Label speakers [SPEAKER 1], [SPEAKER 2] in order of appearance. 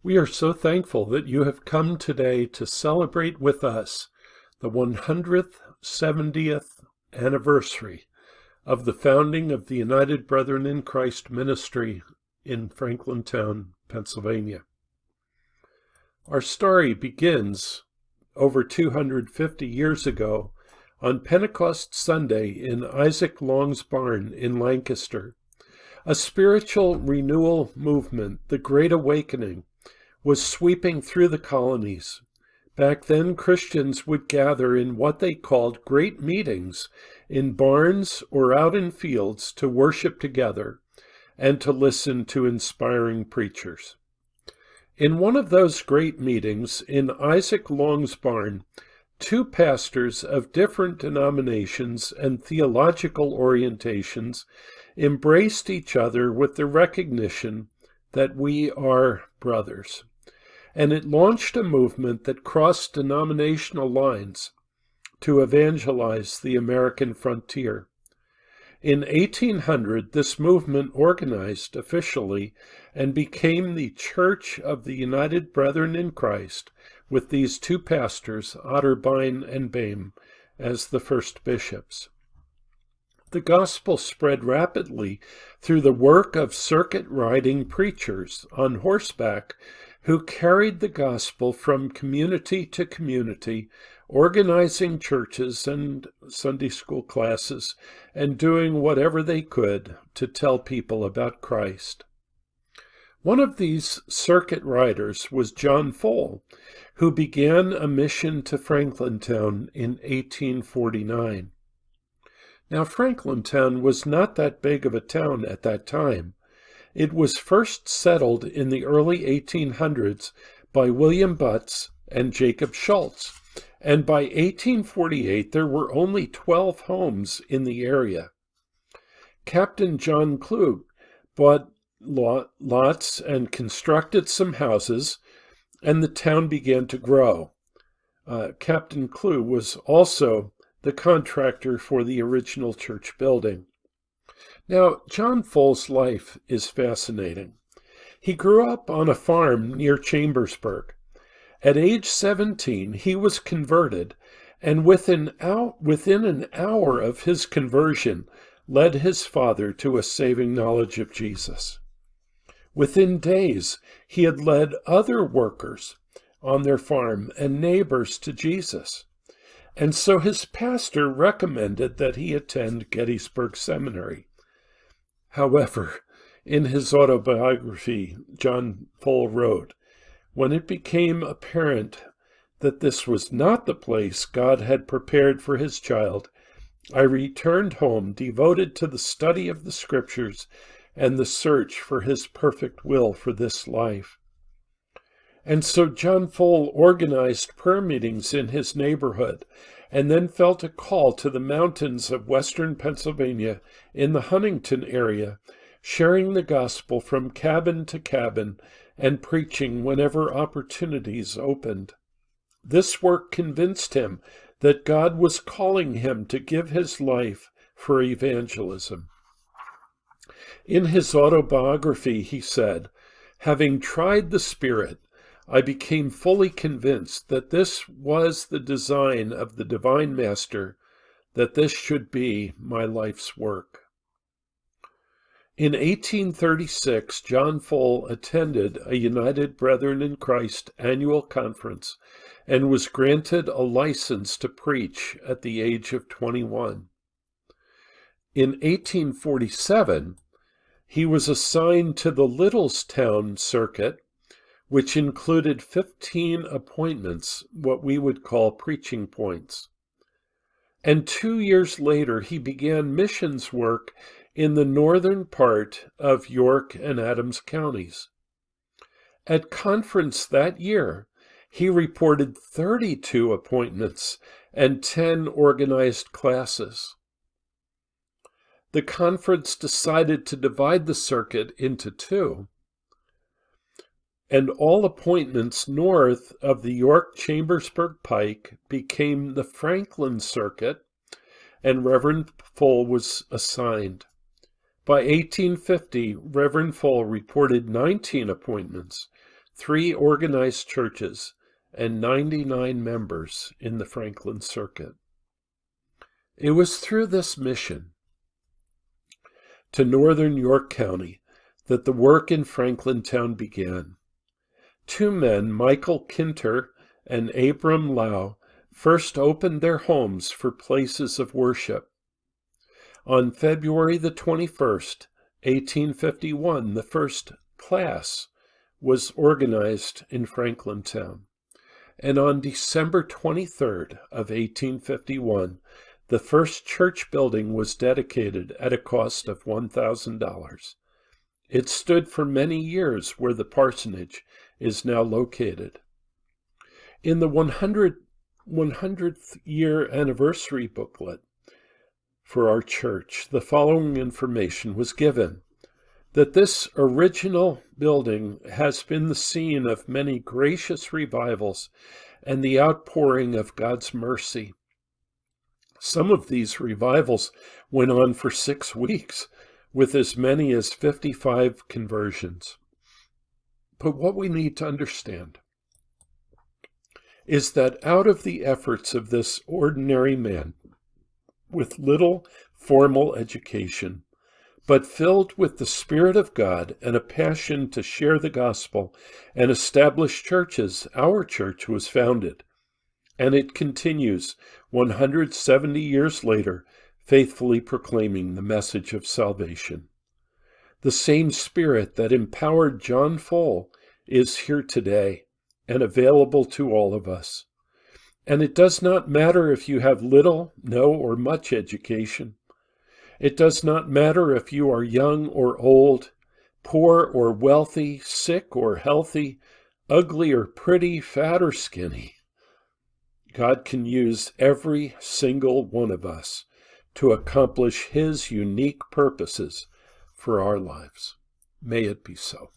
[SPEAKER 1] We are so thankful that you have come today to celebrate with us the 170th anniversary of the founding of the United Brethren in Christ ministry in Franklintown, Pennsylvania. Our story begins over 250 years ago on Pentecost Sunday in Isaac Long's barn in Lancaster. A spiritual renewal movement, the Great Awakening, was sweeping through the colonies. Back then, Christians would gather in what they called great meetings in barns or out in fields to worship together and to listen to inspiring preachers. In one of those great meetings in Isaac Long's barn, two pastors of different denominations and theological orientations embraced each other with the recognition that we are brothers. And it launched a movement that crossed denominational lines to evangelize the American frontier. In 1800, this movement organized officially and became the Church of the United Brethren in Christ, with these two pastors, Otterbein and Boehm, as the first bishops. The gospel spread rapidly through the work of circuit-riding preachers on horseback who carried the gospel from community to community, organizing churches and Sunday school classes, and doing whatever they could to tell people about Christ. One of these circuit riders was John Full, who began a mission to Franklintown in 1849. Now, Franklintown was not that big of a town at that time. It was first settled in the early 1800s by William Butts and Jacob Schultz, and by 1848 there were only 12 homes in the area. Captain John Klug bought lots and constructed some houses, and the town began to grow. Captain Klug was also the contractor for the original church building. Now, John Full's life is fascinating. He grew up on a farm near Chambersburg. At age 17, he was converted, and within an hour of his conversion, led his father to a saving knowledge of Jesus. Within days, he had led other workers on their farm and neighbors to Jesus. And so his pastor recommended that he attend Gettysburg Seminary. However, in his autobiography, John Full wrote, "When it became apparent that this was not the place God had prepared for his child, I returned home devoted to the study of the Scriptures and the search for his perfect will for this life." And so John Full organized prayer meetings in his neighborhood, and then felt a call to the mountains of western Pennsylvania in the Huntington area, sharing the gospel from cabin to cabin and preaching whenever opportunities opened. This work convinced him that God was calling him to give his life for evangelism. In his autobiography, he said, "Having tried the Spirit, I became fully convinced that this was the design of the Divine Master, that this should be my life's work." In 1836, John Full attended a United Brethren in Christ annual conference and was granted a license to preach at the age of 21. In 1847, he was assigned to the Littlestown circuit, which included 15 appointments, what we would call preaching points. And 2 years later, he began missions work in the northern part of York and Adams counties. At conference that year, he reported 32 appointments and 10 organized classes. The conference decided to divide the circuit into two, and all appointments north of the York-Chambersburg Pike became the Franklin Circuit, and Reverend Full was assigned. By 1850, Reverend Full reported 19 appointments, 3 organized churches, and 99 members in the Franklin Circuit. It was through this mission to northern York County that the work in Franklintown began. 2 men, Michael Kinter and Abram Lau, first opened their homes for places of worship. On February the 21st, 1851, the first class was organized in Franklintown. And on December 23rd of 1851, the first church building was dedicated at a cost of $1,000. It stood for many years where the parsonage is now located. In the 100th year anniversary booklet for our church, the following information was given: that this original building has been the scene of many gracious revivals and the outpouring of God's mercy. Some of these revivals went on for 6 weeks, with as many as 55 conversions. But what we need to understand is that out of the efforts of this ordinary man, with little formal education, but filled with the Spirit of God and a passion to share the gospel and establish churches, our church was founded. And it continues 170 years later, faithfully proclaiming the message of salvation. The same Spirit that empowered John Fole is here today and available to all of us. And it does not matter if you have little, no, or much education. It does not matter if you are young or old, poor or wealthy, sick or healthy, ugly or pretty, fat or skinny. God can use every single one of us to accomplish His unique purposes for our lives. May it be so.